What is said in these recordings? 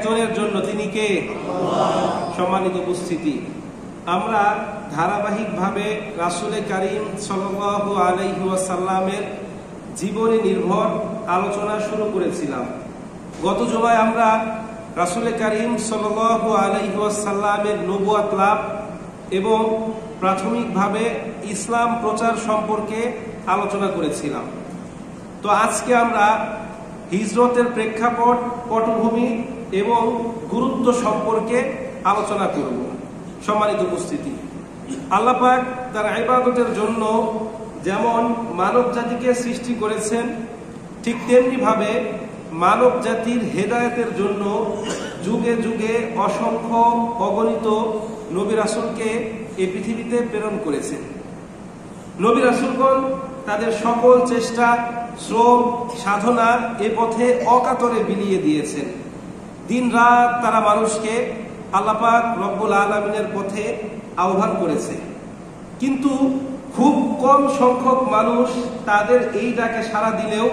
একজনের জন্য, তিনি কে? সম্মানিত উপস্থিতি, আমরা ধারাবাহিকভাবে রাসূল কারীম সাল্লাল্লাহু আলাইহি ওয়াসাল্লামের জীবনী নির্ভর আলোচনা শুরু করেছিলাম। গত জুমায় আমরা রাসূল কারীম সাল্লাল্লাহু আলাইহি ওয়াসাল্লামের নবুয়ত লাভ এবং প্রাথমিকভাবে ইসলাম প্রচার সম্পর্কে আলোচনা করেছিলাম। তো আজকে আমরা হিজরতের প্রেক্ষাপট, পটভূমি এবং গুরুত্ব সম্পর্কে আলোচনা করব। সম্মানিত উপস্থিতি, আল্লাহ পাক তার ইবাদতের জন্য যেমন মানব জাতিকে সৃষ্টি করেছেন, ঠিক তেমনি ভাবে মানব জাতির হেদায়েতের জন্য যুগে যুগে অসংখ্য অগণিত নবী রাসূলকে এই পৃথিবীতে প্রেরণ করেছেন। নবী রাসূলগণ তাদের সকল চেষ্টা, শ্রম, সাধনা এ পথে অকাতরে বিলিয়ে দিয়েছেন। দিন রাত তারা মানুষকে আল্লাহ পাক রব্বুল আলামিনের পথে আহ্বান করেছে, কিন্তু খুব কম সংখ্যক মানুষ তাদের এই ডাকে সাড়া দিলেও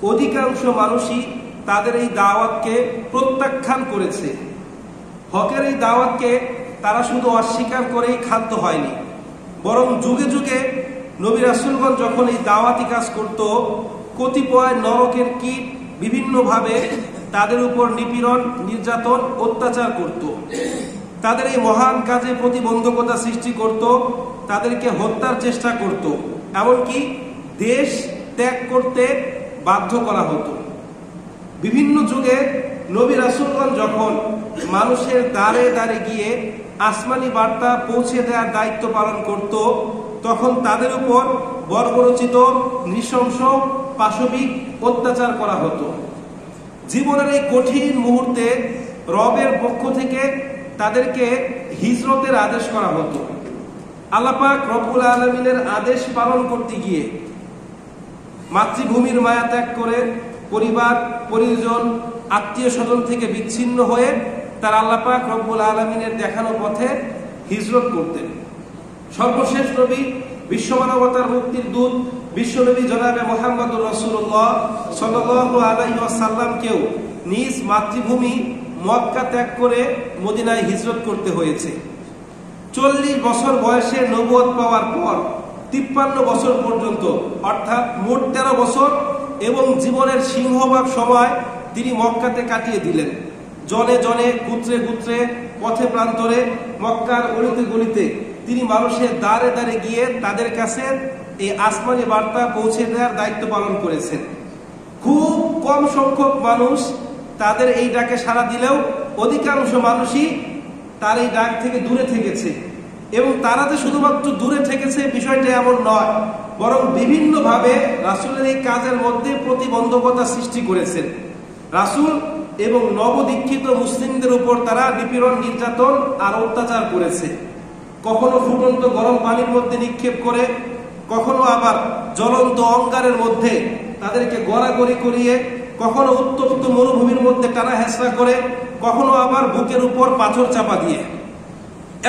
অধিকাংশ মানুষই তাদের এই দাওয়াতকে প্রত্যাখ্যান করেছে। হকের এই দাওয়াতকে তারা শুধু অস্বীকার করেই ক্ষান্ত হয়নি, বরং যুগে যুগে নবী রাসূলগণ যখন এই দাওয়াতি কাজ করত, কতিপয় নরকের কীট বিভিন্নভাবে তাদের উপর নিপীড়ন, নির্যাতন, অত্যাচার করত। তাদের এই মহান কাজে প্রতিবন্ধকতা সৃষ্টি করত, তাদেরকে হত্যার চেষ্টা করত, এমনকি দেশ ত্যাগ করতে বাধ্য করা হতো। বিভিন্ন যুগে নবী রাসূলগণ যখন মানুষের দ্বারে দ্বারে গিয়ে আসমানি বার্তা পৌঁছে দেওয়ার দায়িত্ব পালন করত, তখন তাদের উপর বর্বরচিত, নৃশংস, পাশবিক অত্যাচার করা হতো। জীবনের এই কঠিন মুহূর্তে রবের পক্ষ থেকে তাদেরকে হিজরতের আদেশ করা হতো। আল্লাহ পাক রব্বুল আলামিনের আদেশ পালন করতে গিয়ে মাতৃভূমির মায়া ত্যাগ করে পরিবার, পরিজন, আত্মীয় স্বজন থেকে বিচ্ছিন্ন হয়ে তার আল্লাহ পাক রব্বুল আলামিনের দেখানো পথে হিজরত করতেন। সর্বশেষ নবী, বিশ্বমানবতার মুক্তির দূত বিশ্বনবী জনাবে মুহাম্মদুর রাসূলুল্লাহ সাল্লাল্লাহু আলাইহি ওয়াসাল্লামকেও নিজ মাতৃভূমি মক্কা ত্যাগ করে মদিনায় হিজরত করতে হয়েছে। 40 বছর বয়সে নবুয়ত পাওয়ার পর 53 বছর পর্যন্ত, অর্থাৎ মোট 13 বছর এবং জীবনের সিংহভাগ সময় তিনি মক্কাতে কাটিয়ে দিলেন। জনে জনে, গুত্রে গুত্রে, পথে প্রান্তরে, মক্কার অলিতে গলিতে তিনি মানুষের দ্বারে দ্বারে গিয়ে তাদের কাছে এই আসমানি বার্তা পৌঁছে দেওয়ার দায়িত্ব পালন করেছেন। খুব কম সংখ্যক মানুষ তাদের এই ডাকে সাড়া দিলেও অধিকাংশ মানুষই তার এই ডাক থেকে দূরে থেকেছে। এবং তারা যে শুধুমাত্র দূরে থেকেছে বিষয়টা এমন নয়, বরং বিভিন্নভাবে রাসূলের এই কাজের মধ্যে প্রতিবন্ধকতা সৃষ্টি করেছেন। রাসূল এবং নবদীক্ষিত মুসলিমদের উপর তারা নিপীড়ন, নির্যাতন আর অত্যাচার করেছে। কখনো ফুটন্ত গরম পানির মধ্যে নিক্ষেপ করে, কখনো আবার জ্বলন্ত অঙ্গারের মধ্যে তাদেরকে গড়াগড়ি করিয়ে, কখনো উত্তপ্ত মরুভূমির মধ্যে টানা হেঁচড়া করে, কখনো আবার বুকের উপর পাথর চাপা দিয়ে।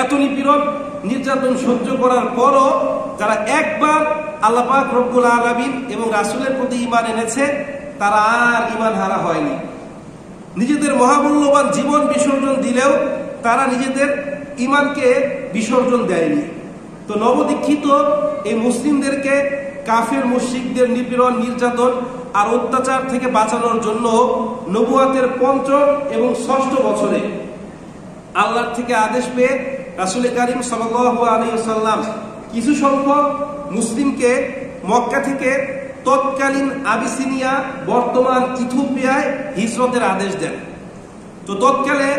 এত নিপীড়ন, নির্যাতন সহ্য করার পরও যারা একবার আল্লাহ পাক রব্বুল আলামিন এবং রাসূলের প্রতি ঈমান এনেছে, তারা আর ঈমান হারা হয়নি। নিজেদের মহামূল্যবান জীবন বিসর্জন দিলেও তারা নিজেদের ঈমানকে বিসর্জন দেয়নি। তো নবদীক্ষিত এই মুসলিমদেরকে কাফের মুশরিকদের নিপীড়ন, নির্যাতন আর অত্যাচার থেকে বাঁচানোর জন্য নবুয়তের ৫ম এবং ৬ষ্ঠ বছরে আল্লাহর থেকে আদেশ পেয়ে রাসূল কারীম সাল্লাল্লাহু আলাইহি ওয়াসাল্লাম কিছু সংখ্যক মুসলিমকে মক্কা থেকে তৎকালীন আবিসিনিয়া, বর্তমান ইথিওপিয়ায় হিজরতের আদেশ দেন। তো তৎকালে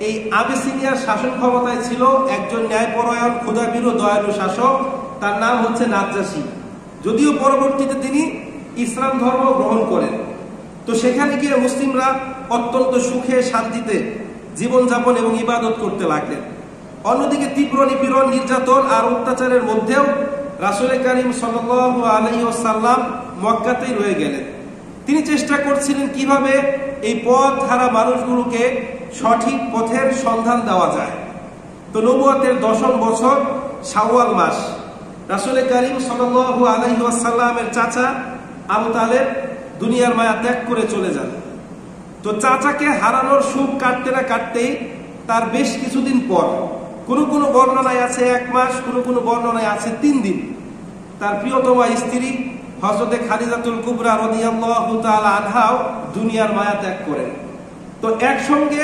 এই আবিসিনিয়ার শাসন ক্ষমতায় ছিল একজন ন্যায়পরায়ণ, ক্ষুধাভীরু, দয়ালু শাসক, তার নাম হচ্ছে নাজ্জাশী। যদিও পরবর্তীতে তিনি ইসলাম ধর্ম গ্রহণ করেন। তো সেখানে গিয়ে মুসলিমরা অত্যন্ত সুখে শান্তিতে জীবনযাপন এবং ইবাদত করতে লাগলেন। অন্যদিকে তীব্র নিপীড়ন, নির্যাতন আর অত্যাচারের মধ্যেও রাসূল কারীম সাল্লাল্লাহু আলাইহি ওয়াসাল্লাম মক্কাতেই রয়ে গেলেন। তিনি চেষ্টা করছিলেন কিভাবে এই পথ হারা মানুষগুলোকে সঠিক পথের সন্ধান দেওয়া যায়। তো নবুয়তের 10ম বছর শাওয়াল মাস, রাসূল কারীম সাল্লাল্লাহু আলাইহি ওয়াসাল্লামের চাচা আবু তালেব দুনিয়ার মায়া ত্যাগ করে চলে যান। তো চাচাকে হারানোর সুখ কাটতে না কাটতেই তার বেশ কিছুদিন পর, কোনো বর্ণনায় আছে 1 মাস, কোনো বর্ণনায় আছে 3 দিন, তার প্রিয়তমা স্ত্রী হযরতে খাদিজাতুল কুবরা রাদিয়াল্লাহু তাআলা আনহাও দুনিয়ার মায়া ত্যাগ করেন। তো একসঙ্গে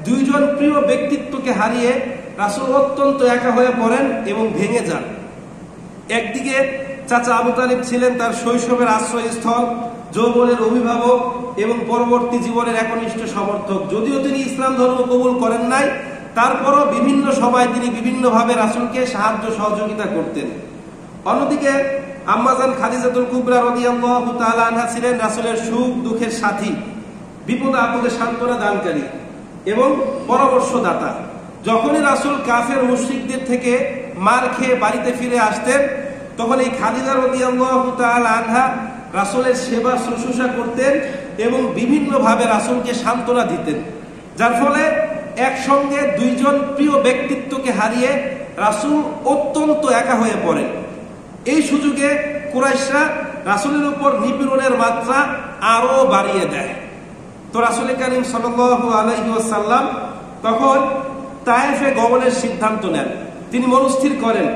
দুইজন প্রিয় ব্যক্তিত্বকে হারিয়ে রাসূল অত্যন্ত একা হয়ে পড়েন এবং ভেঙে যান। একদিকে চাচা আবু তালিব ছিলেন তার শৈশবের আশ্রয়স্থল, যৌবনের অভিভাবক এবং পরবর্তী জীবনের একনিষ্ঠ সমর্থক। যদিও তিনি ইসলাম ধর্ম কবুল করেন নাই, তারপরও বিভিন্ন সময় তিনি বিভিন্নভাবে রাসূলকে সাহায্য সহযোগিতা করতেন। অন্যদিকে আম্মাজান খাদিজাতুল কুবরা রাদিয়াল্লাহু তাআলা আনহা ছিলেন রাসূলের সুখ দুঃখের সাথী, বিপদে আপদে সান্ত্বনা দানকারী এবং পরামর্শদাতা। যখনই রাসূল কাফের মুশরিকদের থেকে মার খেয়ে বাড়িতে ফিরে আসতেন, তখন এই খাদিজা রাদিয়াল্লাহু তাআলা আনহা রাসূলের সেবা শুশ্রূষা করতেন এবং বিভিন্নভাবে রাসূলকে সান্ত্বনা দিতেন, যার ফলে একসঙ্গে দুইজন প্রিয় ব্যক্তিত্বকে হারিয়ে রাসূল অত্যন্ত একা হয়ে পড়েন। এই সুযোগে কুরাইশরা রাসূলের উপর নিপীড়নের মাত্রা আরো বাড়িয়ে দেয়। তো রাসূল কারীম সাল্লাল্লাহু আলাইহি ওয়াসাল্লাম তখন তায়েফে গমনের সিদ্ধান্ত নেন। তিনি মনস্থির করেন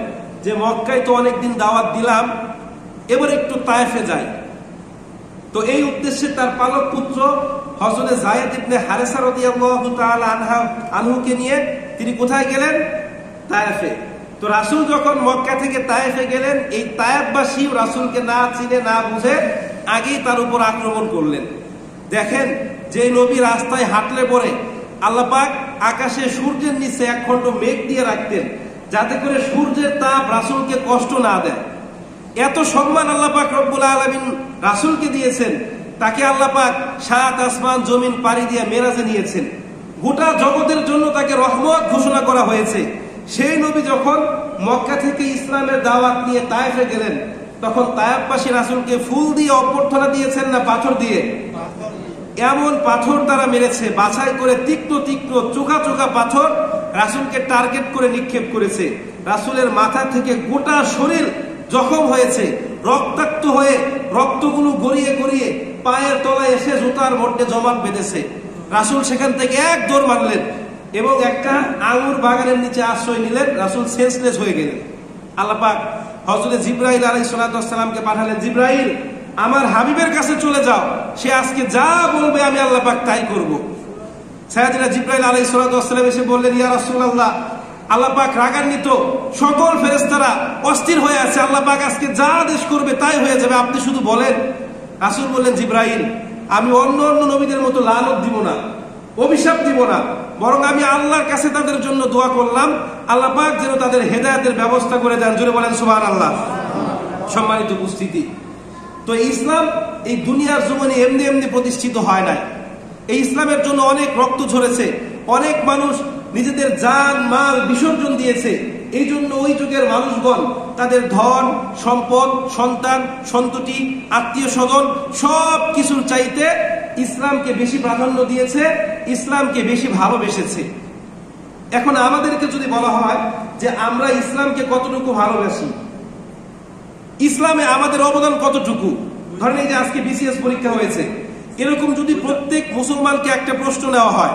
যে মক্কায় তো অনেকদিন দাওয়াত দিলাম, এবার একটু তায়েফে যাই। তো এই উদ্দেশ্যে তার পালক পুত্র হযরত যায়েদ ইবনে হারেসা রাদিয়াল্লাহু তাআলা আনহুকে নিয়ে তিনি কোথায় গেলেন? তায়েফে। তো রাসূল যখন মক্কা থেকে তায়েফে গেলেন, এই তায়েফবাসী রাসূলকে না চিনে না বুঝে আগেই তার উপর আক্রমণ করলেন। দেখেন, যে নবী রাস্তায় হাঁটলে পরে আল্লাহ পাক আকাশে সূর্যের নিচে এক খণ্ড মেঘ দিয়ে রাখতেন, যাতে করে সূর্যের তাপ রাসূলকে কষ্ট না দেয়। এত সম্মান আল্লাহ পাক রব্বুল আলামিন রাসূলকে দিয়েছেন, তাকে আল্লাহ পাক 7 আসমান জমিন পাড়ি দিয়ে মেরাজে নিয়েছেন। গোটা জগতের জন্য তাকে রহমত ঘোষণা করা হয়েছে। সেই নবী যখন মক্কা থেকে ইসলামের দাওয়াত নিয়ে তায়েফে গেলেন, তখন তায়েফবাসী রাসূলকে ফুল দিয়ে অভ্যর্থনা দিয়েছেন না পাথর দিয়ে? এমন পাথর তারা মেরেছে, বাছাই করে তীক্ষ্ণ চোখা পাথর রাসূলকে টার্গেট করে নিক্ষেপ করেছে। রাসূলের মাথা থেকে গোটা শরীর জখম হয়েছে, রক্তাক্ত হয়ে রক্তগুলো গড়িয়ে পায়ের তলায় এসে জুতার মধ্যে জমাট বেঁধেছে। রাসূল সেখান থেকে এক দৌড় মারলেন এবং একটা আঙুর বাগানের নিচে আশ্রয় নিলেন। রাসূল সেন্সলেস হয়ে গেলেন। আল্লাহ পাক হযরত জিবরাইল আলাইহিস সালামকে পাঠালেন, জিবরাইল, আমার হাবিবের কাছে চলে যাও, সে আজকে যা বলবে আমি আল্লাহ পাক তাই করব। সাইয়েদনা জিবরাইল আলাইহিস সালাম এসে বললেন, ইয়া রাসূলুল্লাহ, আল্লাহ পাক রাগান্বিত, সকল ফেরেশতারা অস্থির হয়ে আছে, আল্লাহ পাক আজকে যা আদেশ করবে তাই হয়ে যাবে, আপনি শুধু বলেন। রাসূল বললেন, জিবরাইল, আমি অন্য নবীদের মতো লানত দিব না, অভিশাপ দিব না, বরং আমি আল্লাহর কাছে তাদের জন্য দোয়া করলাম, আল্লাহ পাক যেন তাদের হেদায়েতের ব্যবস্থা করে দেন। জোরে বলেন সুবহানাল্লাহ। সম্মানিত উপস্থিতি, তো ইসলাম এই দুনিয়ার জীবনে এমনি প্রতিষ্ঠিত হয় নাই। এই ইসলামের জন্য অনেক রক্ত ঝরেছে, অনেক মানুষ নিজেদের জান মাল বিসর্জন দিয়েছে। এই জন্য ওই যুগের মানুষগণ তাদের ধন সম্পদ, সন্তান সন্ততি, আত্মীয় স্বজন সব কিছুর চাইতে ইসলামকে বেশি প্রাধান্য দিয়েছে, ইসলামকে বেশি ভালোবেসেছে। এখন আমাদেরকে যদি বলা হয় যে আমরা ইসলামকে কতটুকু ভালোবাসি, ইসলামে আমাদের অবদান কতটুকু, ধরেন এই যে আজকে বিসিএস পরীক্ষা হয়েছে, এরকম যদি প্রত্যেক মুসলমানকে একটা প্রশ্ন নেওয়া হয়,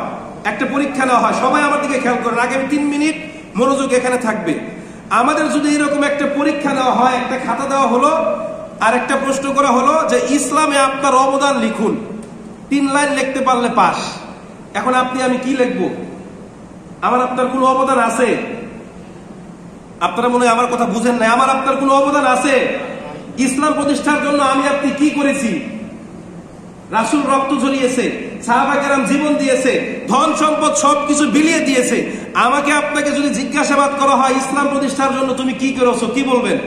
একটা পরীক্ষা নেওয়া হয়, সবাই আমার দিকে খেয়াল করেন, আগামী 3 মিনিট মনোযোগ এখানে থাকবে। আমাদের যদি এরকম একটা পরীক্ষা নেওয়া হয়, একটা খাতা দেওয়া হলো আর একটা প্রশ্ন করা হলো যে ইসলামে আপনার অবদান লিখুন, 3 লাইন লিখতে পারলে পাস। এখন আপনি আমি কি লিখবো? আমার আপনার কোনো অবদান আছে? আপনারা মনে হয় আমার কথা বুঝেন না। আমার আপনার কোনো অবদান আছে? ইসলাম প্রতিষ্ঠার জন্য আমি আপনি কি করেছি? রাসূল রক্ত ঝরিয়েছে, সাহাবা কেরাম জীবন দিয়েছে, ধন সম্পদ সবকিছু বিলিয়ে দিয়েছে। আমাকে আপনাকে যদি জিজ্ঞাসাবাদ করা হয় ইসলাম প্রতিষ্ঠার জন্য তুমি কি করেছো, কি বলবেন?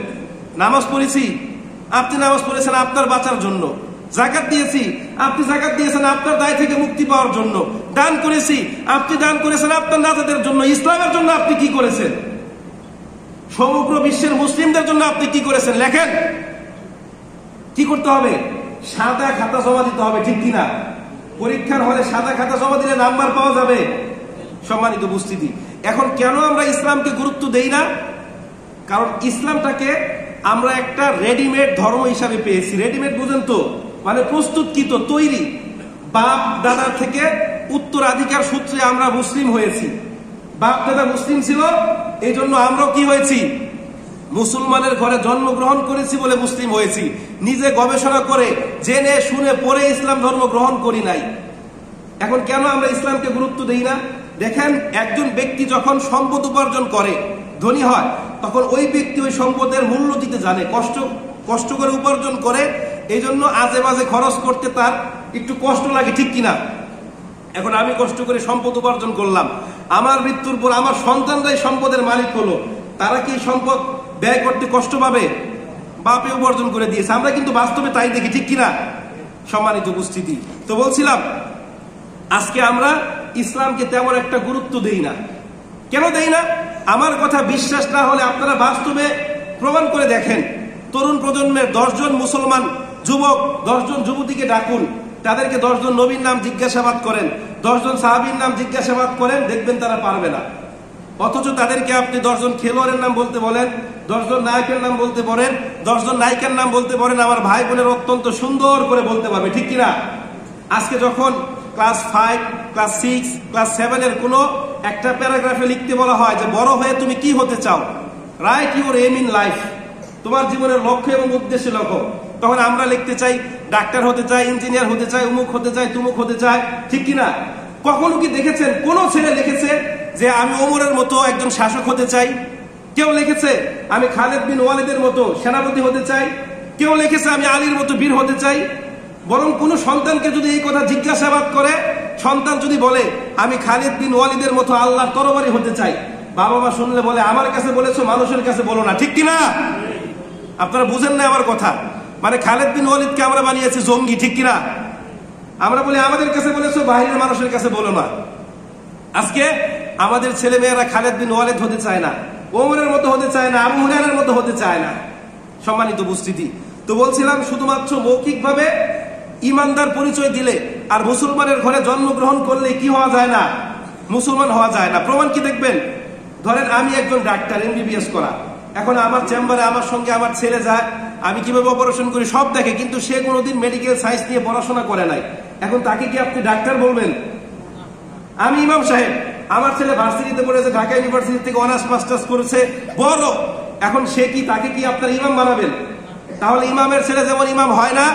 নামাজ পড়েছি, আপনি নামাজ পড়েছেন আপনার বাঁচার জন্য। যাকাত দিয়েছি, আপনি যাকাত দিয়েছেন আপনার দায় থেকে মুক্তি পাওয়ার জন্য। দান করেছি, আপনি দান করেছেন আপনার নাজাতের জন্য। ইসলামের জন্য আপনি কি করেছেন? সমগ্র বিশ্বের মুসলিমদের জন্য আপনি কি করেছেন? লেখেন। কি করতে হবে? সাদা খাতা জমা দিতে হবে, ঠিক কিনা? পরীক্ষার হলে সাদা খাতা জমা দিলে নাম্বার পাওয়া যাবে। সম্মানিত উপস্থিতি, এখন কেন আমরা ইসলামকে গুরুত্ব দেই না? কারণ ইসলামটাকে আমরা একটা রেডিমেড ধর্ম হিসাবে পেয়েছি। রেডিমেড বুঝেন তো, মানে প্রস্তুতকৃত, তৈরি। বাপ দাদা থেকে উত্তরাধিকার সূত্রে আমরা মুসলিম হয়েছি। বাপ দাদা মুসলিম ছিল, এই জন্য আমরাও কি হয়েছি? মুসলমানের ঘরে জন্মগ্রহণ করেছি বলে মুসলিম হয়েছি। নিজে গবেষণা করে জেনে শুনে পড়ে ইসলাম ধর্ম গ্রহণ করি নাই। এখন কেন আমরা ইসলামকে গুরুত্ব দেই না? দেখেন, একজন ব্যক্তি যখন সম্পদ উপার্জন করে, ধনী হয়, তখন ওই ব্যক্তি ওই সম্পদের মূল্য দিতে জানে, কষ্ট করে উপার্জন করে, এই জন্য আজে বাজে খরচ করতে তার একটু কষ্ট লাগে, ঠিক কিনা? এখন আমি কষ্ট করে সম্পদ উপার্জন করলাম, আমার মৃত্যুর পর আমার সন্তানরাই সম্পদের মালিক হলো, তারা কি সম্পদ ব্যয় করতে কষ্ট পাবে? বাপে উপার্জন করে দিয়েছে। আমরা কিন্তু বাস্তবে তাই দেখি, ঠিক কিনা? সম্মানিত উপস্থিতি, তো বলছিলাম আজকে আমরা ইসলামকে তেমন একটা গুরুত্ব দেই না। কেন দেই না? আমার কথা বিশ্বাস না হলে আপনারা বাস্তবে প্রমাণ করে দেখেন। তরুণ প্রজন্মের 10 জন মুসলমান যুবক, 10 জন যুবতীকে ডাকুন, তাদেরকে 10 জন নবীর নাম জিজ্ঞাসাবাদ করেন, 10 জন সাহাবীর নাম জিজ্ঞাসাবাদ করেন, দেখবেন তারা পারবে না। অথচ তাদেরকে আপনি 10 জন খেলোয়াড়ের নাম বলতে বলেন, 10 জন নায়কের নাম বলতে বলেন, 10 জন নায়িকার নাম বলতে বলেন, আমার ভাই বোনের অত্যন্ত সুন্দর করে বলতে পারবে, ঠিক কিনা? আজকে যখন ক্লাস 5, ক্লাস 6, ক্লাস 7 এর কোনো একটা প্যারাগ্রাফে লিখতে বলা হয় যে বড় হয়ে তুমি কি হতে চাও, write your aim in life, তোমার জীবনের লক্ষ্য এবং উদ্দেশ্য লক্ষ্য, তখন আমরা লিখতে চাই ডাক্তার হতে চাই, ইঞ্জিনিয়ার হতে চাই, উমুক হতে চাই, তুমুক হতে চাই, ঠিক কিনা? কখনো কি দেখেছেন কোন ছেলে লিখেছে যে আমি ওমরের মতো একজন শাসক হতে চাই? কেউ লিখেছে আমি খালেদ বিন ওয়ালিদের মতো সেনাপতি হতে চাই? কেউ লিখেছে আমি আলীর মতো বীর হতে চাই? বরং কোন সন্তানকে যদি এই কথা জিজ্ঞাসাবাদ করে, সন্তান যদি বলে আমি খালিদ বিন ওয়ালিদের মতো আল্লাহর তরবারি হতে চাই, বাবা মা শুনলে বলে আমার কাছে বলেছো, মানুষের কাছে বলো না, ঠিক কিনা? আপনারা বুঝেন না আমার কথা? মানে খালিদ বিন ওয়ালিদকে আমরা বানিয়েছি জঙ্গি, ঠিক কিনা? আমরা বলি আমাদের কাছে বলেছো, বাইরের মানুষের কাছে বলো না। আজকে আমাদের ছেলে মেয়েরা খালিদ বিন ওয়ালিদ হতে চায় না, ওমরের মতো হতে চায় না, আবু হুরায়রার মতো হতে চায় না। সম্মানিত উপস্থিতি, তো বলছিলাম শুধুমাত্র মৌখিকভাবে ইমানদার পরিচয় দিলে আর মুসলমানের ঘরে জন্মগ্রহণ করলে কি হওয়া যায় না? মুসলমান হওয়া যায় না। প্রমাণ কি দেখবেন? ধরেন আমি একজন ডাক্তার, MBBS করা, এখন আমার চেম্বারে আমার সঙ্গে আমার ছেলে যায়, আমি কিভাবে অপারেশন করি সব দেখে, কিন্তু সে কোনোদিন মেডিকেল সায়েন্স নিয়ে পড়াশোনা করে নাই। এখন তাকে কি আপনি ডাক্তার বলবেন? আমি ইমাম সাহেব, আমার ছেলে ভার্সিটিতে পড়েছে, ঢাকা ইউনিভার্সিটি থেকে অনার্স মাস্টার্স করেছে, বড়, এখন সে কি, তাকে কি আপনার ইমাম বানাবেন? তাহলে ইমামের ছেলে যেমন ইমাম হয় না,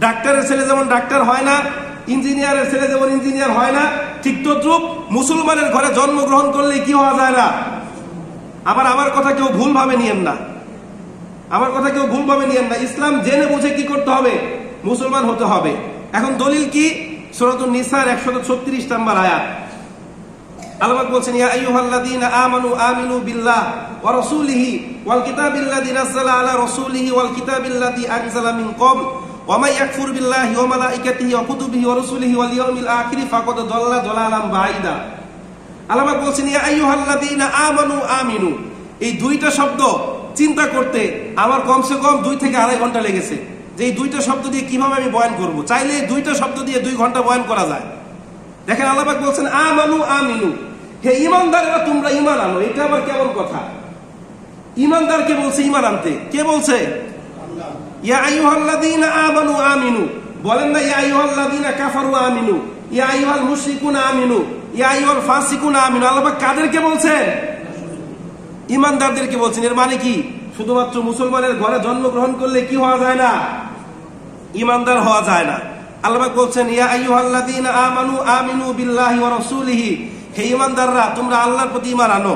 ডাক্তারের ছেলে যেমন ডাক্তার হয় না, ইঞ্জিনিয়ারের ছেলে যেমন ইঞ্জিনিয়ার হয় না, ঠিক তদ্রূপ মুসলমানের ঘরে জন্মগ্রহণ করলে কি হওয়া যায় না? আবার আমার কথা কেউ ভুল ভাবে নিয়েন না, আমার কথা কেউ ভুল ভাবে নিয়েন না। ইসলাম জেনে বুঝে কি করতে হবে? মুসলমান হতে হবে। এখন দলিল কি? সূরাতুন নিসার 136 নম্বর আয়াত। আল্লাহ বলছেন ইয়া আইয়ুহাল্লাযীনা আমানু আমিনু বিল্লাহ ওয়া রাসূলিহি ওয়াল কিতাবিল্লাযী নাযালা আলা রাসূলিহি ওয়াল কিতাবিল্লাযী আনজালা মিন ক্বাবল ওয়া মান ইয়াকফুর বিল্লাহি ওয়া মালাইকাতিহি ওয়া কুতুবিহি ওয়া রাসূলিহি ওয়াল ইয়াউমিল আখির ফাকাদ দাল্লা দালালান বাঈদা। আল্লাহ বলছেন ইয়া আইয়ুহাল্লাযীনা আমানু আমিনু। এই দুইটা শব্দ চিন্তা করতে আমার কমসে কম 2 থেকে 2.5 ঘন্টা লেগেছে, যে এই দুইটা শব্দ দিয়ে কিভাবে আমি বয়ান করব। চাইলে এই দুইটা শব্দ দিয়ে 2 ঘন্টা বয়ান করা যায়। দেখেন আল্লাহ পাক বলছেন আমানু আমিনু, হে ঈমানদারেরা তোমরা ঈমান আনো। এটা আবার কেমন কথা? ঈমানদারকে বলছে ঈমান আনতে, কে বলছে? আল্লাহ। ইয়া আইয়ুহাল্লাযীনা আমানু আমিনু, বলেন না ইয়া আইয়ুহাল্লাযীনা কাফারু আমিনু, ইয়া আইয়ুহাল মুশরিকুনা আমিনু, ইয়া আইয়ুহাল ফাসিকুনা আমিনু। আল্লাহ পাক কাদেরকে বলছেন? ঈমানদারদেরকে বলছেন। এর মানে কি? শুধুমাত্র মুসলমানের ঘরে জন্মগ্রহণ করলে কি হওয়া যায় না? ঈমানদার হওয়া যায় না। আল্লাহ পাক বলছেন ইয়া আইয়ুহাল্লাযীনা আমানু আমিনু বিল্লাহি ওয়া রাসূলিহি, হে ঈমানদাররা তোমরা আল্লাহর প্রতি ঈমান আনো।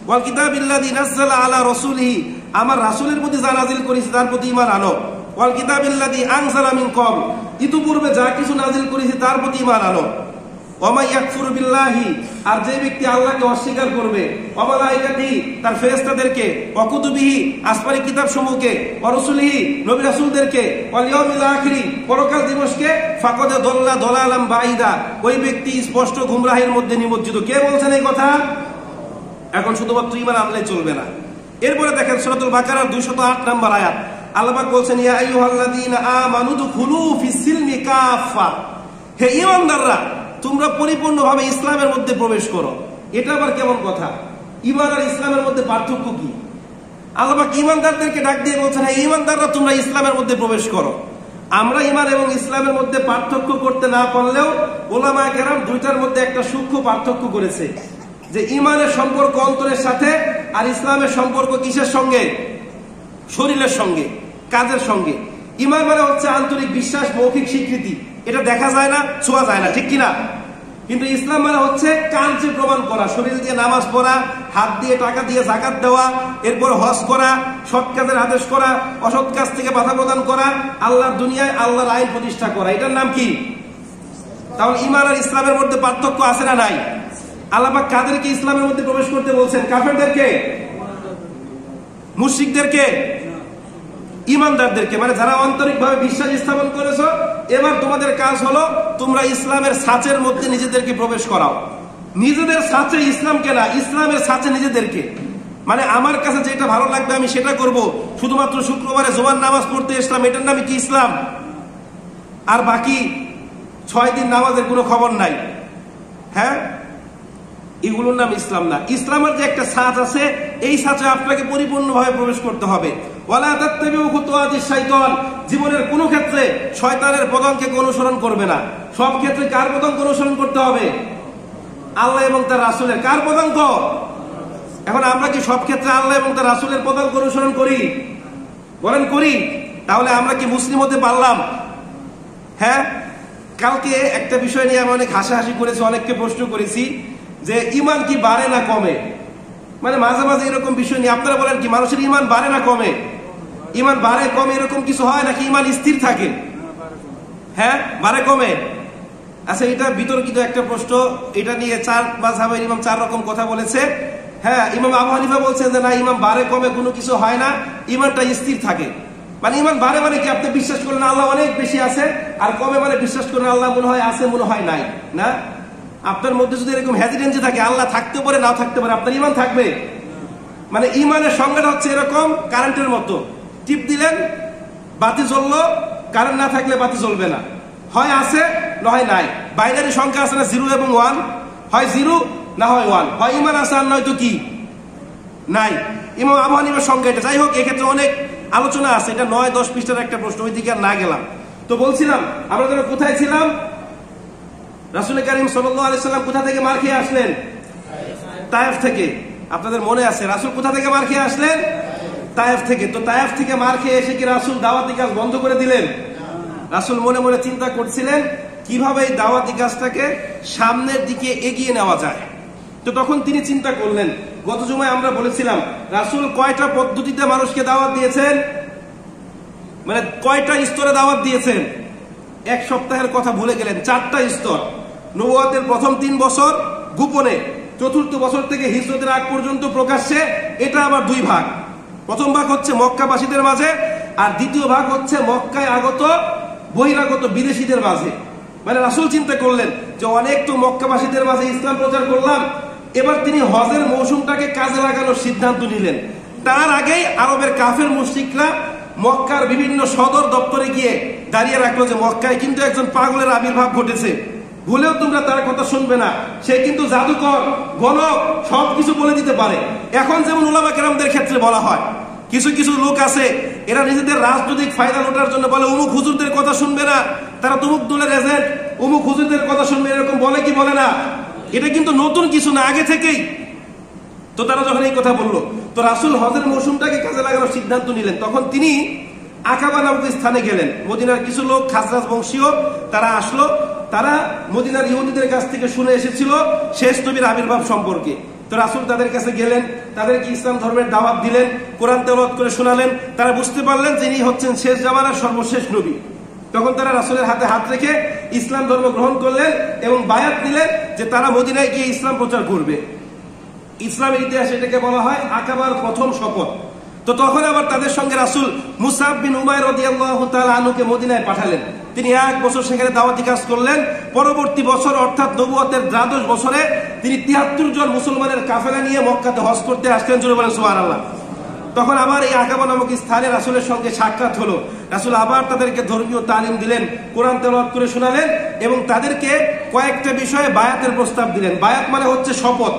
ওয়াল কিতাবিল্লাযী নাযালা আলা রাসূলিহি, আমার রাসূলের প্রতি যা নাযিল করেছি তার প্রতি ঈমান আনো। ওয়াল কিতাবিল্লাযী আনজালা মিন ক্বাবল, ইতিপূর্বে যা কিছু নাযিল করেছি তার প্রতি ঈমান আনো। ওয়া মান ইয়াকফুর বিল্লাহি, আর যে ব্যক্তি আল্লাহকে অস্বীকার করবে, ওয়া মালাইকাতিহি, তার ফেরেশতাদেরকে, ওয়া কুতুবিহি, আসমানি কিতাবসমূহকে, ওয়া রাসূলিহি, নবী রাসূলদেরকে, ওয়াল ইয়াউমিল আখির, পরকাল দিবসকে, ফাকাদ দাল্লা দালালান বাঈদা, ওই ব্যক্তি স্পষ্ট গুমরাহের মধ্যে নিমজ্জিত। কে বলছেন এই কথা? এখন শুধুমাত্র ঈমান আনলে চলবে না। এরপরে দেখেন সূরাতুল বাকারার 208 নম্বর আয়াত। আল্লাহ পাক বলছেন ইয়া আইয়ুহাল্লাযীনা আমানু দুখুলু ফিস সিলমি কাফা, হে ঈমানদাররা তোমরা পরিপূর্ণভাবে ইসলামের মধ্যে প্রবেশ করো। এটা আবার কেমন কথা? ঈমান আর ইসলামের মধ্যে পার্থক্য কি? আল্লাহ পাক ঈমানদারদেরকে ডাক দিয়ে বলছেন হে ঈমানদাররা তোমরা ইসলামের মধ্যে প্রবেশ করো। আমরা ইমান এবং ইসলামের মধ্যে পার্থক্য করতে না পারলেও উলামায়ে কেরাম দুইটার মধ্যে একটা সূক্ষ্ম পার্থক্য করেছে, যে ইমানের সম্পর্ক অন্তরের সাথে আর ইসলামের সম্পর্ক কিসের সঙ্গে? শরীরের সঙ্গে, কাজের সঙ্গে। ইমান মানে হচ্ছে আন্তরিক বিশ্বাস, মৌখিক স্বীকৃতি, এটা দেখা যায় না, ছোঁয়া যায় না, ঠিক কিনা? কিন্তু ইসলাম মানে হচ্ছে কার্যে প্রমাণ করা, শরীর দিয়ে নামাজ পড়া, হাত দিয়ে টাকা দিয়ে যাকাত দেওয়া, এরপর হজ করা, সৎ কাজের আদেশ করা, অসৎ কাজ থেকে বাধা প্রদান করা, আল্লাহর দুনিয়ায় আল্লাহর আইন প্রতিষ্ঠা করা, এটার নাম কি? তাহলে ইমান আর ইসলামের মধ্যে পার্থক্য আছে না নাই? আল্লাহ পাক কাদেরকে ইসলামের মধ্যে প্রবেশ করতে বলছেন? কাফেরদেরকে? মুশরিকদেরকে? ইমানদারদেরকে। মানে যারা আন্তরিকভাবে বিশ্বাস স্থাপন করেছো, এবার তোমাদের কাজ হলো তোমরা ইসলামের ছাঁচের মধ্যে নিজেদেরকে প্রবেশ করাও। নিজেদের ছাঁচে ইসলামকে না, ইসলামের ছাঁচে নিজেদেরকে। মানে আমার কাছে যেটা ভালো লাগবে আমি সেটা করব, শুধুমাত্র শুক্রবারে জুমার নামাজ পড়তে ইসলাম, এটার নামে কি ইসলাম? আর বাকি 6 দিন নামাজের কোনো খবর নাই, হ্যাঁ, এগুলোর নাম ইসলাম না। ইসলামের যে একটা ছাঁচ আছে, এই ছাঁচে আপনাকে পরিপূর্ণভাবে প্রবেশ করতে হবে। ওয়ালা তাত্তাবিউ খুতুওয়াতিশ শাইতান, জীবনের কোনো ক্ষেত্রে শয়তানের পদাঙ্ককে অনুসরণ করবে না। সব ক্ষেত্রে কার পদাঙ্ক অনুসরণ করতে হবে? আল্লাহ এবং তার রাসূলের। কার পদাঙ্ক? এখন আমরা কি সব ক্ষেত্রে আল্লাহ এবং তার রাসূলের পদাঙ্ক অনুসরণ করি? বলেন করি? তাহলে আমরা কি মুসলিম হতে পারলাম? হ্যাঁ। কালকে একটা বিষয় নিয়ে আমি অনেক হাসাহাসি করেছি, অনেককে প্রশ্ন করেছি যে ইমান কি বাড়ে না কমে? মানে মাঝে মাঝে এরকম বিষয় নিয়ে আপনারা বলেন কি মানুষের ইমান বাড়ে না কমে? ইমান বাড়ে কমে এরকম কিছু হয় নাকি ইমান স্থির থাকে? হ্যাঁ, বাড়ে কমে। আচ্ছা, এটা বিতর্কিত একটা প্রশ্ন। এটা নিয়ে 4 মাযহাবের ইমাম 4 রকম কথা বলেছে। হ্যাঁ, ইমাম আবু হানিফা বলছেন যে না, ইমান বাড়ে কমে কোনো কিছু হয় না, ইমানটা স্থির থাকে। মানে ইমান বাড়ে মানে কি? আপনি বিশ্বাস করেন আল্লাহ অনেক বেশি আছে, আর কমে মানে বিশ্বাস করেন আল্লাহ মনে হয় আছে, মনে হয় নাই। না, আপনার মধ্যে যদি এরকম হেজিটেন্সি থাকে, আল্লাহ থাকতে পারে নাও থাকতে পারে, আপনার ইমান থাকবে? মানে ইমানের সংজ্ঞাটা হচ্ছে এরকম, কারেন্টের মতো, টিপ দিলেন বাতি জ্বললো, কারেন্ট না থাকলে বাতি জ্বলবে না, হয় আছে না হয় নাই। বাইনারি সংখ্যা আছে না, 0 এবং 1, হয় 0 না হয় 1, হয় ইমান আছে আর নয়তো কি নাই। ইমাম আবু হানিফার সংজ্ঞা এটা। যাই হোক, এক্ষেত্রে অনেক আলোচনা আছে, এটা 9-10 পৃষ্ঠার একটা প্রশ্ন, ওই দিকে আর না গেলাম। তো বলছিলাম আমরা যেন কোথায় ছিলাম? রাসূল কারীম সাল্লাল্লাহু আলাইহি সাল্লাম কোথা থেকে মার খেয়ে আসলেন? তায়েফ থেকে। আপনাদের মনে আছে রাসূল কোথা থেকে মার খেয়ে আসলেন? তায়েফ থেকে। তো তায়েফ থেকে মার খেয়ে এসে কি রাসূল দাওয়াতি কাজ বন্ধ করে দিলেন? রাসূল মনে মনে চিন্তা করছিলেন কিভাবে এই দাওয়াতি কাজটাকে সামনের দিকে এগিয়ে নেওয়া যায়। তো তখন তিনি চিন্তা করলেন, গত জুমায় আমরা বলেছিলাম রাসূল কয়টা পদ্ধতিতে মানুষকে দাওয়াত দিয়েছেন, মানে কয়টা স্তরে দাওয়াত দিয়েছেন। 1 সপ্তাহের কথা ভুলে গেলেন। 4টা স্তর। নবুয়তের প্রথম 3 বছর গোপনে, 4র্থ বছর থেকে হিজরতের আগ পর্যন্ত প্রকাশ্যে, এটা আবার 2 ভাগ। প্রথম ভাগ হচ্ছে মক্কাবাসীদের মাঝে, আর দ্বিতীয় ভাগ হচ্ছে মক্কায় আগত বহিরাগত বিদেশিদের মাঝে। মানে রাসূল চিন্তা করলেন যে অনেক তো মক্কাবাসীদের মাঝে ইসলাম প্রচার করলাম, এবার তিনি হজের মৌসুমটাকে কাজে লাগানোর সিদ্ধান্ত নিলেন। তার আগেই আরবের কাফের মুশরিকরা মক্কার বিভিন্ন সদর দপ্তরে গিয়ে দাঁড়িয়ে রাখলো যে মক্কায় কিন্তু একজন পাগলের আবির্ভাব ঘটেছে, ভুলেও তোমরা তার কথা শুনবে না, সে কিন্তু জাদুকর, গণক, সবকিছু বলে দিতে পারে। এখন যেমন উলামা কেরামদের ক্ষেত্রে বলা হয়, কিছু কিছু লোক আছে এরা নিজেদের রাজনৈতিক ফায়দা লোটার জন্য বলে অমুক হুজুরদের কথা শুনবে না, তারা তমুক দলের এজেন্ট, অমুক হুজুরদের কথা শুনবে, এরকম বলে কি বলে না? এটা কিন্তু নতুন কিছু না, আগে থেকেই। তো তারা যখন এই কথা বললো, তো রাসূল হজের মৌসুমটাকে কাজে লাগানোর সিদ্ধান্ত নিলেন। তখন তিনি আকাবা নামক স্থানে গেলেন। মদিনার কিছু লোক খাজরাজ বংশীয় তারা আসলো, তারা মদিনার ইহুদিদের কাছ থেকে শুনে এসেছিল শেষ নবীর আবির্ভাব সম্পর্কে। তো রাসূল তাদের কাছে গেলেন, তাদেরকে ইসলাম ধর্মের দাওয়াত দিলেন, কোরআন তেলাওয়াত করে শোনালেন। তারা বুঝতে পারলেন যিনি হচ্ছেন শেষ জামানার সর্বশেষ নবী। তখন তারা রাসূলের হাতে হাত রেখে ইসলাম ধর্ম গ্রহণ করলেন এবং বায়াত নিলেন যে তারা মদিনায় গিয়ে ইসলাম প্রচার করবে। ইসলামের ইতিহাসে এটাকে বলা হয় আকাবার প্রথম শপথ। তো তখন আবার তাদের সঙ্গে রাসূল মুসআব বিন উমাইর রাদিয়াল্লাহু তাআলা আনহুকে মদিনায় পাঠালেন। তিনি 1 বছর সেখানে দাওয়াতি কাজ করলেন। পরবর্তী বছর অর্থাৎ নবুয়তের 12 বছরে তিনি 73 জন মুসলমানের কাফেলা নিয়ে মক্কাতে হজ করতে আসলেন। জোরে বলেন সুবহানাল্লাহ। তখন আবার এই আকাবা নামক স্থানে রাসূলের সঙ্গে সাক্ষাৎ হলো। রাসূল আবার তাদেরকে ধর্মীয় তালিম দিলেন, কোরআন তেলাওয়াত করে শোনালেন এবং তাদেরকে কয়েকটা বিষয়ে বায়াতের প্রস্তাব দিলেন। বায়াত মানে হচ্ছে শপথ।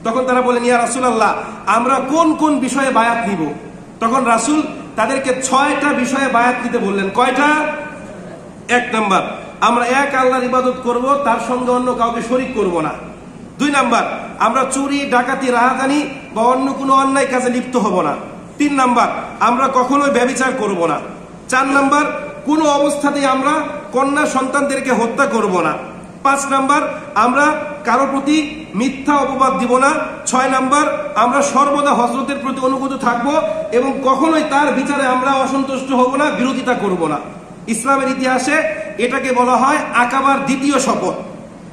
তখন তারা বলেন, ইয়া রাসূলুল্লাহ, আমরা কোন কোন বিষয়ে বায়াত নিব? তখন রাসূল তাদেরকে 6টা বিষয়ে বায়াত নিতে বললেন। কয়টা? এক নাম্বার, আমরা এক আল্লাহর ইবাদত করব, তার সঙ্গে অন্য কাউকে শরীক করব না। 2 নাম্বার, আমরা চুরি, ডাকাতি, রাহাজানি বা অন্য কোনো অন্যায় কাজে লিপ্ত হব না। 3 নাম্বার, আমরা কখনোই ব্যভিচার করব না। 4 নাম্বার, কোনো অবস্থাতেই আমরা কন্যা সন্তানদেরকে হত্যা করব না। 5 নাম্বার, আমরা কারো প্রতি মিথ্যা অপবাদ দিব না। 6 নাম্বার, আমরা সর্বদা হযরতের প্রতি অনুগত থাকব এবং কখনোই তার বিচারে আমরা অসন্তুষ্ট হব না, বিরোধিতা করব না। ইসলামের ইতিহাসে এটাকে বলা হয় আকাবার দ্বিতীয় শপথ।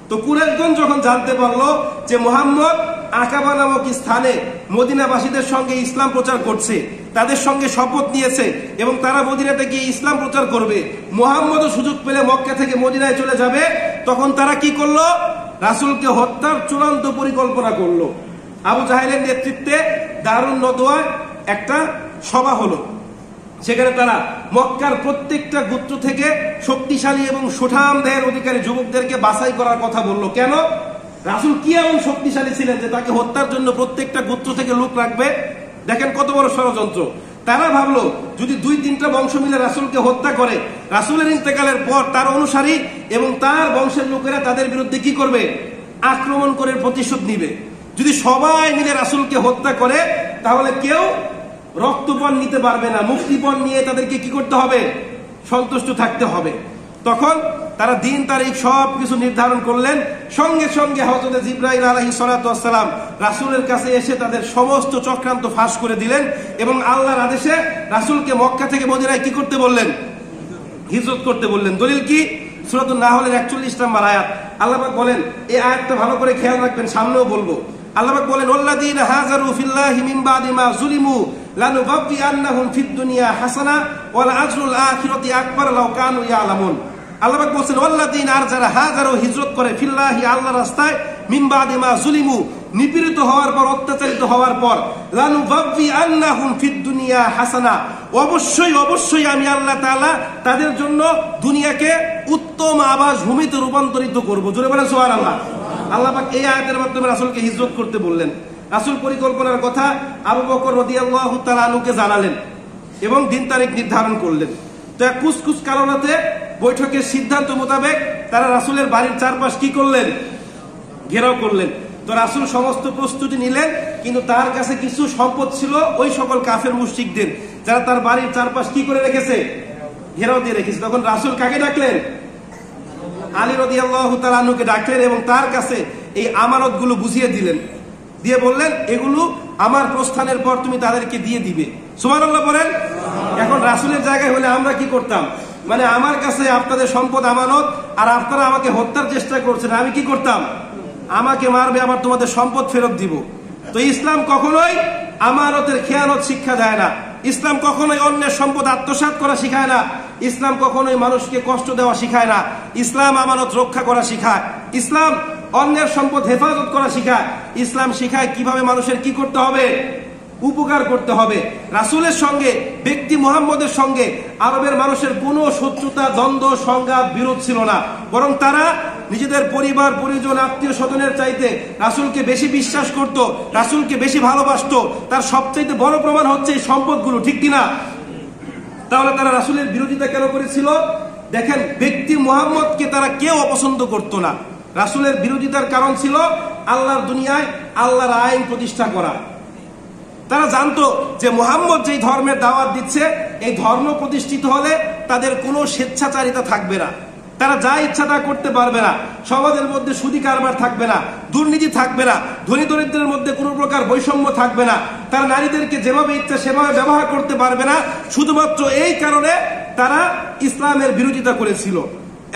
তো কুরাইশগণ যখন জানতে পারলো যে মুহাম্মদ আকাবা নামক স্থানে মদিনাবাসীদের সঙ্গে ইসলাম প্রচার করছে, তাদের সঙ্গে শপথ নিয়েছে এবং তারা মদিনাতে গিয়ে ইসলাম প্রচার করবে, মুহাম্মদও সুযোগ পেলে মক্কা থেকে মদিনায় চলে যাবে, তখন তারা কি করলো? রাসূলকে হত্যার চূড়ান্ত পরিকল্পনা করলো। আবু জাহেলের নেতৃত্বে দারুন নদওয়ায় একটা সভা হলো। সেখানে তারা মক্কার প্রত্যেকটা গোত্র থেকে শক্তিশালী এবং সুঠাম দেহের অধিকারী যুবকদেরকে বাছাই করার কথা বলল। কেন? রাসূল কি এমন শক্তিশালী ছিলেন যে তাকে হত্যার জন্য প্রত্যেকটা গোত্র থেকে লোক রাখবে? দেখেন কত বড় ষড়যন্ত্র। তারা ভাবলো যদি 2-3টা বংশ মিলে রাসূলকে হত্যা করে, রাসূলের ইন্তেকালের পর তার অনুসারী এবং তার বংশের লোকেরা তাদের বিরুদ্ধে কি করবে? আক্রমণ করে প্রতিশোধ নিবে। যদি সবাই মিলে রাসূলকে হত্যা করে তাহলে কেউ রক্তপণ নিতে পারবে না, মুক্তিপণ নিয়ে তাদেরকে কি করতে হবে? সন্তুষ্ট থাকতে হবে। তখন তারা দিন তারিখ সব কিছু নির্ধারণ করলেন। সঙ্গে সঙ্গে হযরত জিবরাইল আলাইহিস সালাতু ওয়াস সালাম রাসূলের কাছে এসে তাদের সমস্ত চক্রান্ত ফাঁস করে দিলেন এবং আল্লাহর আদেশে রাসূলকে মক্কা থেকে মদিনায় কি করতে বললেন? হিজরত করতে বললেন। দলিল কি? সূরাতুন নাহলের 41 নম্বর আয়াত। আল্লাহ পাক বলেন, এই আয়াতটা ভালো করে খেয়াল রাখবেন, সামনেও বলবো। আল্লাহ পাক বলেন, ওয়াল্লাযীনা হাজারু ফিল্লাহি মিন বাদি মা যুলিমু লানুবাব্বিআন্নাহুম ফিদ দুনিয়া হাসানা ওয়াল আজরুল আখিরাতি আকবার লাউ কানু ইয়ালামুন। আল্লাহ পাক বলেন, ওয়াল্লাযীনা, আর যারা হাজারু হিজরত করে, ফিল্লাহি, আল্লাহর রাস্তায়, মিন বাদি মা যুলিমু, নিপীড়িত হওয়ার পর, অত্যাচারিত হওয়ার পর, লানুবাব্বিআন্নাহুম ফিদ দুনিয়া হাসানা, অবশ্যই অবশ্যই আমি আল্লাহ তাআলা তাদের জন্য দুনিয়াকে উত্তম আবাস ভূমিতে রূপান্তরিত করব। জোরে বলেন সুবহানাল্লাহ। আল্লাহ পাক এই আয়াতের মাধ্যমে রাসূলকে হিজরত করতে বললেন। রাসূল পরিকল্পনার কথা আবু বকর রাদিয়াল্লাহু তাআলা আনহুকে জানালেন এবং দিন তারিখ নির্ধারণ করলেন। তো এক কুসকুস কারণাতে বৈঠকের সিদ্ধান্ত মোতাবেক তারা রাসূলের বাড়ির চারপাশ কি করলেন? ঘেরাও করলেন। তো রাসূল সমস্ত প্রস্তুতি নিলেন, কিন্তু তার কাছে কিছু সম্পদ ছিল ওই সকল কাফের মুশরিকদের, যারা তার বাড়ির চারপাশ কি করে রেখেছে? ঘেরাও দিয়ে রেখেছে। তখন রাসূল কাকে ডাকলেন? আলী রাদিয়াল্লাহু তাআলা আনহুকে ডাকলেন এবং তার কাছে এই আমানতগুলো বুঝিয়ে দিলেন। দিয়ে বললেন, এগুলো আমার প্রস্থানের পর তুমি তাদেরকে দিয়ে দিবে। সুবহানাল্লাহ বলেন। এখন রাসূলের জায়গায় হলে আমরা কি করতাম? মানে আমার কাছে আপনাদের সম্পদ আমানত, আর আপনারা আমাকে হত্যার চেষ্টা করছেন, আমি কি করতাম? আমাকে মারবে, আবার তোমাদের সম্পদ ফেরত দিব। তো ইসলাম কখনোই আমানতের খেয়ানত শিক্ষা দেয় না। ইসলাম কখনোই অন্যের সম্পদ আত্মসাৎ করা শিখায় না। ইসলাম কখনোই মানুষকে কষ্ট দেওয়া শিখায় না। ইসলাম আমানত রক্ষা করা শিখায়। ইসলাম অন্যের সম্পদ হেফাজত করা শিখায়। ইসলাম শিখায় কিভাবে মানুষের কি করতে হবে? উপকার করতে হবে। রাসূলের সঙ্গে, ব্যক্তি মুহাম্মদের সঙ্গে আরবের মানুষের কোনো শত্রুতা, দ্বন্দ্ব, সংঘাত, বিরোধ ছিল না, বরং তারা নিজেদের পরিবার, পরিজন, আত্মীয় স্বজনের চাইতে রাসূলকে বেশি বিশ্বাস করত, রাসূলকে বেশি ভালোবাসত। তার সবচাইতে বড় প্রমাণ হচ্ছে এই সম্পদগুলো, ঠিক কিনা? তাহলে তারা রাসূলের বিরোধিতা কেন করেছিল? দেখেন, ব্যক্তি মুহাম্মদকে তারা কেউ অপছন্দ করত না। রাসূলের বিরোধিতার কারণ ছিল আল্লাহর দুনিয়ায় আল্লাহর আইন প্রতিষ্ঠা করা। তারা জানতো যে মুহাম্মদ যেই ধর্মের দাওয়াত দিচ্ছে, এই ধর্ম প্রতিষ্ঠিত হলে তাদের কোনো স্বেচ্ছাচারিতা থাকবে না, তারা যা ইচ্ছা তা করতে পারবে না, সমাজের মধ্যে সুদি কারবার থাকবে না, দুর্নীতি থাকবে না, ধনী দরিদ্রের মধ্যে কোনো প্রকার বৈষম্য থাকবে না, তারা নারীদেরকে যেভাবে ইচ্ছা সেভাবে ব্যবহার করতে পারবে না। শুধুমাত্র এই কারণে তারা ইসলামের বিরোধিতা করেছিল।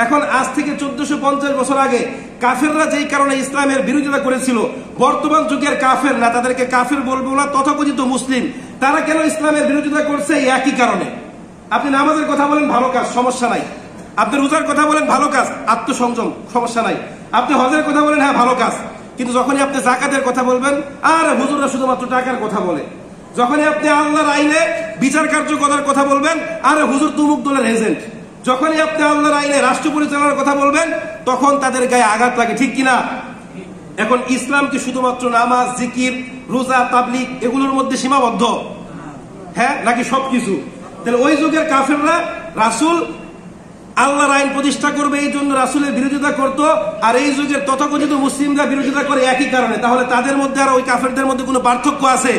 এখন আজ থেকে 1450 বছর আগে কাফেররা যেই কারণে ইসলামের বিরোধিতা করেছিল, বর্তমান যুগের কাফের না, তাদেরকে কাফের বলবো না, তথাকথিত মুসলিম, তারা কেন ইসলামের বিরোধিতা করছে? এই একই কারণে। আপনি নামাজের কথা বলেন, ভালো কাজ, সমস্যা নাই। আপনি রোজার কথা বলেন, ভালো কাজ, আত্মসংযম, সমস্যা নাই। আপনি হজের কথা বলেন, হ্যাঁ ভালো কাজ। কিন্তু যখনই আপনি যাকাতের কথা বলবেন, আর হুজুররা শুধুমাত্র টাকার কথা বলে। যখনই আপনি আল্লাহর আইনে বিচার কার্যকতার কথা বলবেন, আর হুজুর তুমুক দলের এজেন্ট। যখনই আপনি আল্লাহর আইনে রাষ্ট্র পরিচালনার কথা বলবেন, তখন তাদের গায়ে আঘাত লাগে, ঠিক কিনা? এখন ইসলাম কি শুধুমাত্র নামাজ, জিকির, রোজা, তাবলীগ এগুলোর মধ্যে সীমাবদ্ধ? হ্যাঁ, নাকি সবকিছু? তাহলে ওই যুগের কাফেররা রাসূল আল্লাহর আইন প্রতিষ্ঠা করবে, এই জন্য রাসূলের বিরোধিতা করত। আর এই যুগের তথাকথিত মুসলিমরা বিরোধিতা করে একই কারণে। তাহলে তাদের মধ্যে আর ওই কাফেরদের মধ্যে কোনো পার্থক্য আছে?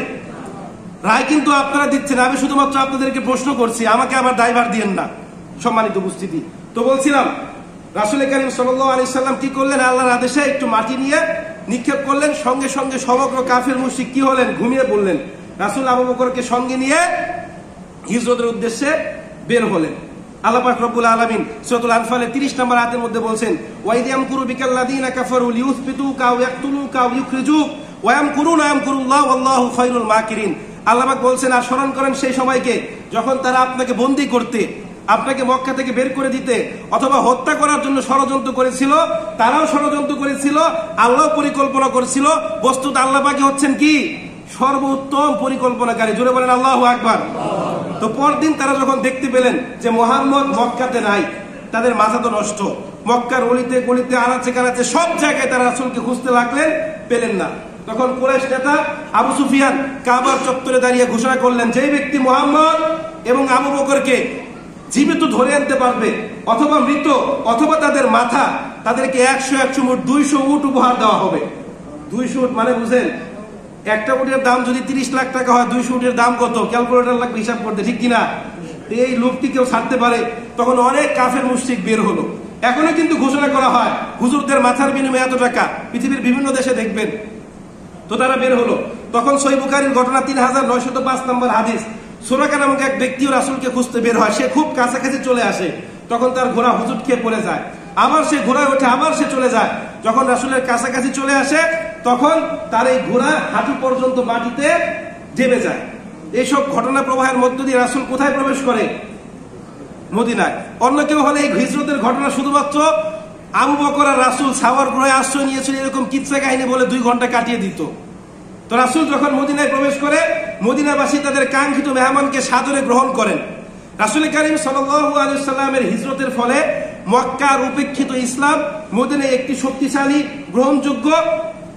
রায় কিন্তু আপনারা দিচ্ছেন, আমি শুধুমাত্র আপনাদেরকে প্রশ্ন করছি, আমাকে আবার দায়ভার দিয়েন না। সম্মানিত উপস্থিতি, তো বলছিলাম রাসূল কারীম সাল্লাল্লাহু আলাইহি সাল্লাম কি করলেন? আল্লাহর আদেশে একটু মাটি নিয়ে নিক্ষেপ করলেন, সঙ্গে সঙ্গে সমগ্র কাফের মুশরিক কি হলেন? ঘুমিয়ে পড়লেন। রাসূল আবু বকরকে সঙ্গে নিয়ে হিজরতের উদ্দেশ্যে বের হলেন। আল্লাহ পাক রব্বুল আলামিন সূরাতুল আনফালের 30 নম্বর আয়াতের মধ্যে বলছেন, ওয়াইদ ইয়ামকুরু বিকাল্লাযীনা কাফারু লিইউসবিতুকা আও ইয়াকতুলুকা আও ইউখরিজুক ওয়া ইয়ামকুরুনা ইয়ামকুরুল্লাহু ওয়াল্লাহু খায়রুল মাকিরিন। আল্লাহ পাক বলছেন, আর স্মরণ করেন সেই সময়কে যখন তারা আপনাকে বন্দী করতে, আপনাকে মক্কা থেকে বের করে দিতে অথবা হত্যা করার জন্য ষড়যন্ত্র করেছিল। তারাও ষড়যন্ত্র করেছিল, আল্লাহ পরিকল্পনা করেছিল। বস্তুত আল্লাহ পাকই হচ্ছেন কি? সর্বোত্তম পরিকল্পনাকারী। জোরে বলেন আল্লাহু আকবার। তো পরদিন তারা যখন দেখতে পেলেন যে মুহাম্মদ মক্কাতে নাই, তাদের মাথা তো নষ্ট। মক্কার অলিতে গলিতে আনাচে কানাচে সব জায়গায় তারা রাসূলকে খুঁজতে লাগলেন, পেলেন না। তখন কুরাইশ নেতা আবু সুফিয়ান কাবার চত্বরে দাঁড়িয়ে ঘোষণা করলেন, যে ব্যক্তি মুহাম্মদ এবং আবু বকরকে জীবিত ধরে আনতে পারবে, অথবা মৃত অথবা তাদের মাথা, তাদেরকে 100 উট 200 উট উপহার দেওয়া হবে। 200 উট মানে বুঝেন, একটা উটের দাম যদি 30 লাখ টাকা হয়, 200 উটের দাম কত? ক্যালকুলেটর লাগবে হিসাব করতে, ঠিক কিনা? এই লোকটি কেউ ছাড়তে পারে? তখন অনেক কাফের মুশরিক বের হলো। এখনো কিন্তু ঘোষণা করা হয় হুজুরদের মাথার বিনিময়ে এত টাকা, পৃথিবীর বিভিন্ন দেশে দেখবেন। তো তারা বের হলো। তখন সহিহ বুখারীর ঘটনা 3905 নম্বর হাদিস, সুরাকা নামক এক ব্যক্তিও রাসূলকে খুঁজতে বের হয়। সে খুব কাছাকাছি চলে আসে, তখন তার ঘোড়া হুজুট খেয়ে পড়ে যায়। আবার সে ঘোড়ায় ওঠে, আবার সে চলে যায়। যখন রাসূলের কাছাকাছি চলে আসে, তখন তার এই ঘোড়া হাঁটু পর্যন্ত মাটিতে জেমে যায়। এইসব ঘটনা প্রবাহের মধ্য দিয়ে রাসূল কোথায় প্রবেশ করে? মদিনায়। অন্য কেউ হলে এই হিজরতের ঘটনা শুধুমাত্র আবু বকর আর রাসূল সাওয়ার গ্রহে আশ্রয় নিয়েছিল এরকম কিচ্ছা কাহিনী বলে 2 ঘন্টা কাটিয়ে দিত। তো রাসূল যখন মদিনায় প্রবেশ করে, মদিনাবাসী তাদের কাঙ্ক্ষিত মেহমানকে সাদরে গ্রহণ করেন। রাসূল কারীম সাল্লাল্লাহু আলাইহি ওয়াসাল্লামের হিজরতের ফলে মক্কার উপেক্ষিত ইসলাম মদিনায় একটি শক্তিশালী গ্রহণযোগ্য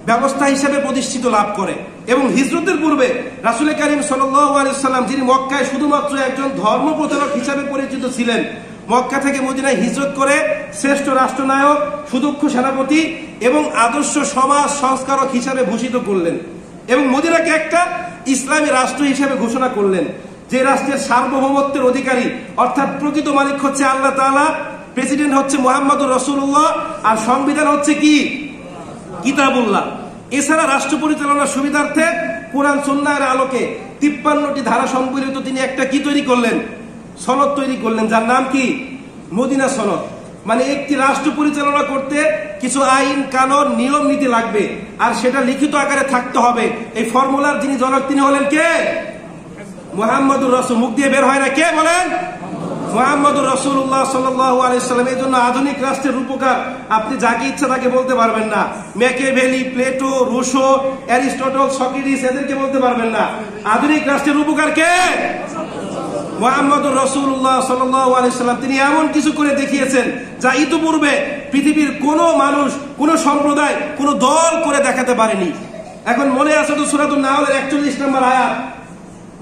ব্যবস্থা হিসেবে প্রতিষ্ঠিত লাভ করে। এবং হিজরতের পূর্বে রাসূল কারীম সাল্লাল্লাহু আলাইহি ওয়াসাল্লাম, যিনি মক্কায় শুধুমাত্র একজন ধর্ম প্রচারক হিসেবে পরিচিত ছিলেন, মক্কা থেকে মদিনায় হিজরত করে শ্রেষ্ঠ রাষ্ট্রনায়ক, সুদক্ষ সেনাপতি এবং আদর্শ সমাজ সংস্কারক হিসেবে ভূষিত করলেন এবং মদিনাকে একটা ইসলামী রাষ্ট্র হিসেবে ঘোষণা করলেন, যে রাষ্ট্রের সার্বভৌমত্বের অধিকারী অর্থাৎ প্রকৃত মালিক হচ্ছে আল্লাহ তাআলা, প্রেসিডেন্ট হচ্ছে মুহাম্মদুর রাসূলুল্লাহ, আর সংবিধান হচ্ছে কি? কিতাবুল্লাহ। এছাড়া রাষ্ট্র পরিচালনার সুবিধার্থে কোরআন সুন্নাহর আলোকে 53টি ধারা সম্বলিত তিনি একটা কি তৈরি করলেন? সনদ তৈরি করলেন, যার নাম কি? মদিনা সনদ। মানে একটি রাষ্ট্র পরিচালনা করতে কিছু আইন কানুন নিয়ম নীতি লাগবে, আর সেটা লিখিত আকারে থাকতে হবে। এই ফর্মুলার যিনি জনক তিনি হলেন কে? মুহাম্মদুর রাসূল। মুখ দিয়ে বের হয় না, কে বলেন? মুহাম্মদুর রাসূলুল্লাহ সাল্লাল্লাহু আলাইহি সাল্লাম। এই জন্য আধুনিক রাষ্ট্রের রূপকার আপনি যাকে ইচ্ছা তাকে বলতে পারবেন না। Machiavelli, Plato, Rousseau, Aristotle, Socrates এদেরকে বলতে পারবেন না। আধুনিক রাষ্ট্রের রূপকার কে? মুহাম্মদুর রাসূলুল্লাহ সাল্লাল্লাহু আলাইহি সাল্লাম। তিনি এমন কিছু করে দেখিয়েছেন যা ইতিপূর্বে পৃথিবীর কোনো মানুষ, কোনো সম্প্রদায়, কোনো দল করে দেখাতে পারেনি। এখন মনে আছে তো সূরাতুন নাহলের 41 নম্বর আয়াত?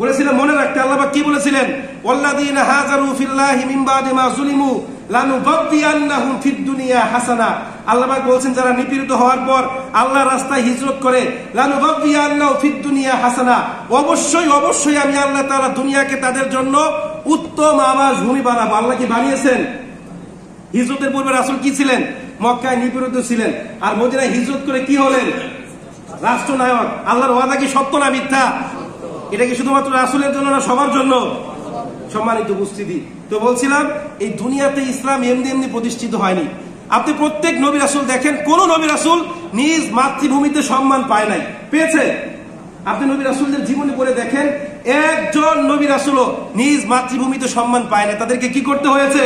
বলেছিলেন মনে রাখতে, আল্লাহ পাক কি বলেছিলেন? ওয়াল্লাযীনা হাজারু ফিল্লাহি মিন বাদি মা যুলিমু লানুবাব্বিয়ান্নাহুম ফিদ দুনিয়া হাসানা। আল্লাহ পাক বলছেন, যারা নিপীড়িত হওয়ার পর আল্লাহর রাস্তায় হিজরত করে, লানুবাব্বিয়ান্নাহুম ফিদ দুনিয়া হাসানা, অবশ্যই অবশ্যই আমি আল্লাহ তাআলা দুনিয়াকে তাদের জন্য উত্তম আবাস ভূমি বানাবো। আল্লাহ কি বানিয়েছেন? হিজরতের পূর্বে রাসূল কি ছিলেন? মক্কায় নিপীড়িত ছিলেন, আর মদিনায় হিজরত করে কি হলেন? রাষ্ট্রনায়ক। আল্লাহর ওয়াদা কি সত্য না মিথ্যা? এটা কি শুধুমাত্র রাসূলের জন্য না সবার জন্য? সম্মানিত উপস্থিতি, তো বলছিলাম এই দুনিয়াতে ইসলাম এমনি এমনি প্রতিষ্ঠিত হয়নি। আপনি প্রত্যেক নবী রাসূল দেখেন, কোন নবী রাসূল নিজ মাতৃভূমিতে সম্মান পায় নাই? পেয়েছে? আপনি নবী রাসূলদের জীবনী পড়ে দেখেন, একজন নবী রাসূলও নিজ মাতৃভূমিতে সম্মান পায় না। তাদেরকে কি করতে হয়েছে?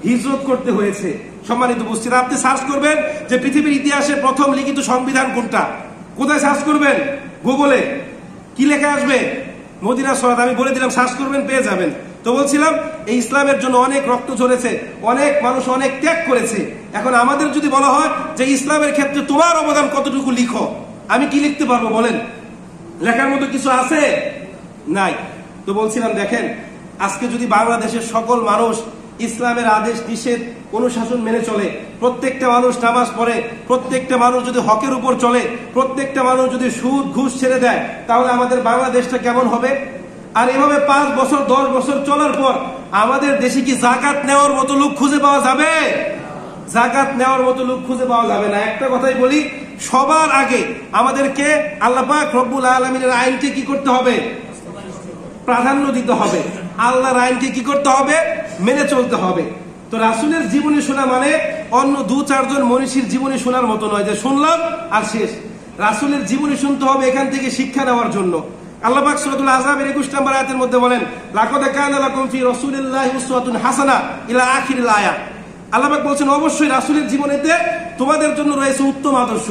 হিজরত করতে হয়েছে। সম্মানিত উপস্থিতি, আপনি সার্চ করবেন যে পৃথিবীর ইতিহাসে প্রথম লিখিত সংবিধান কোনটা, কোথায় সার্চ করবেন? গুগলে কি লেখা আসবে? মদিনা সনদ। আমি বলে দিলাম, সার্চ করবেন, পেয়ে যাবেন। তো বলছিলাম এই ইসলামের জন্য অনেক রক্ত ঝরেছে, অনেক মানুষ অনেক ত্যাগ করেছে। এখন আমাদের যদি বলা হয় যে ইসলামের ক্ষেত্রে তোমার অবদান কতটুকু, লিখো, আমি কি লিখতে পারবো বলেন? লেখার মতো কিছু আছে? নাই। তো বলছিলাম দেখেন, আজকে যদি বাংলাদেশের সকল মানুষ ইসলামের আদেশ নিষেধ অনুশাসন মেনে চলে, প্রত্যেকটা মানুষ নামাজ পড়ে, প্রত্যেকটা মানুষ যদি হকের উপর চলে, প্রত্যেকটা মানুষ যদি সুদ ঘুষ ছেড়ে দেয়, তাহলে আমাদের বাংলাদেশটা কেমন হবে? আর এভাবে 5 বছর 10 বছর চলার পর আমাদের দেশে কি যাকাত নেওয়ার মতো লোক খুঁজে পাওয়া যাবে? যাকাত নেওয়ার মতো লোক খুঁজে পাওয়া যাবে না। একটা কথাই বলি, সবার আগে আমাদেরকে আল্লাহ পাক রব্বুল আলামিনের আইনকে কি করতে হবে? প্রাধান্য দিতে হবে। আল্লাহর আইনকে কি করতে হবে? মেনে চলতে হবে। তো রাসূলের জীবনী শোনা মানে অন্য 2-4 জন মনীষীর জীবনী শোনার মতো নয় যে শুনলাম আর শেষ। রাসূলের জীবনী শুনতে হবে এখান থেকে শিক্ষা নেওয়ার জন্য। আল্লাহ পাক সূরাতুল আহজাবের 21 নম্বর আয়াতের মধ্যে বলেন, লাকাদ কানা লাকুম ফি রাসূলিল্লাহি উসওয়াতুন হাসানাহ ইলা আখিরিল আয়া। আল্লাহ পাক বলেন অবশ্যই রাসূলের জীবনীতে তোমাদের জন্য রয়েছে উত্তম আদর্শ।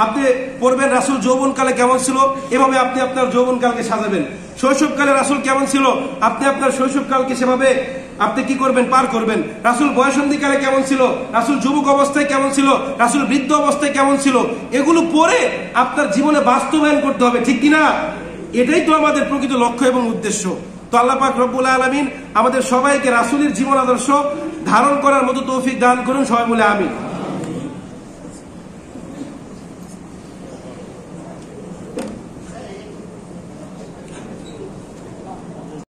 আপনি পড়বেন রাসূল যৌবনকালে কেমন ছিল, এভাবে আপনি আপনার যৌবনকালকে সাজাবেন। শৈশবকালে রাসূল কেমন ছিল, আপনি আপনার শৈশবকালকে সেভাবে আপনি কি করবেন? পার করবেন। রাসূল বয়সন্ধিকালে কেমন ছিল, রাসূল যুবক অবস্থায় কেমন ছিল, রাসূল বৃদ্ধ অবস্থায় কেমন ছিল, এগুলো পড়ে আপনার জীবনে বাস্তবায়ন করতে হবে, ঠিক কিনা? এটাই তো আমাদের প্রকৃত লক্ষ্য এবং উদ্দেশ্য। তো আল্লাহ পাক রব্বুল আলামিন আমাদের সবাইকে রাসূলের জীবন আদর্শ ধারণ করার মতো তৌফিক দান করুন, সবাই বলে আমিন।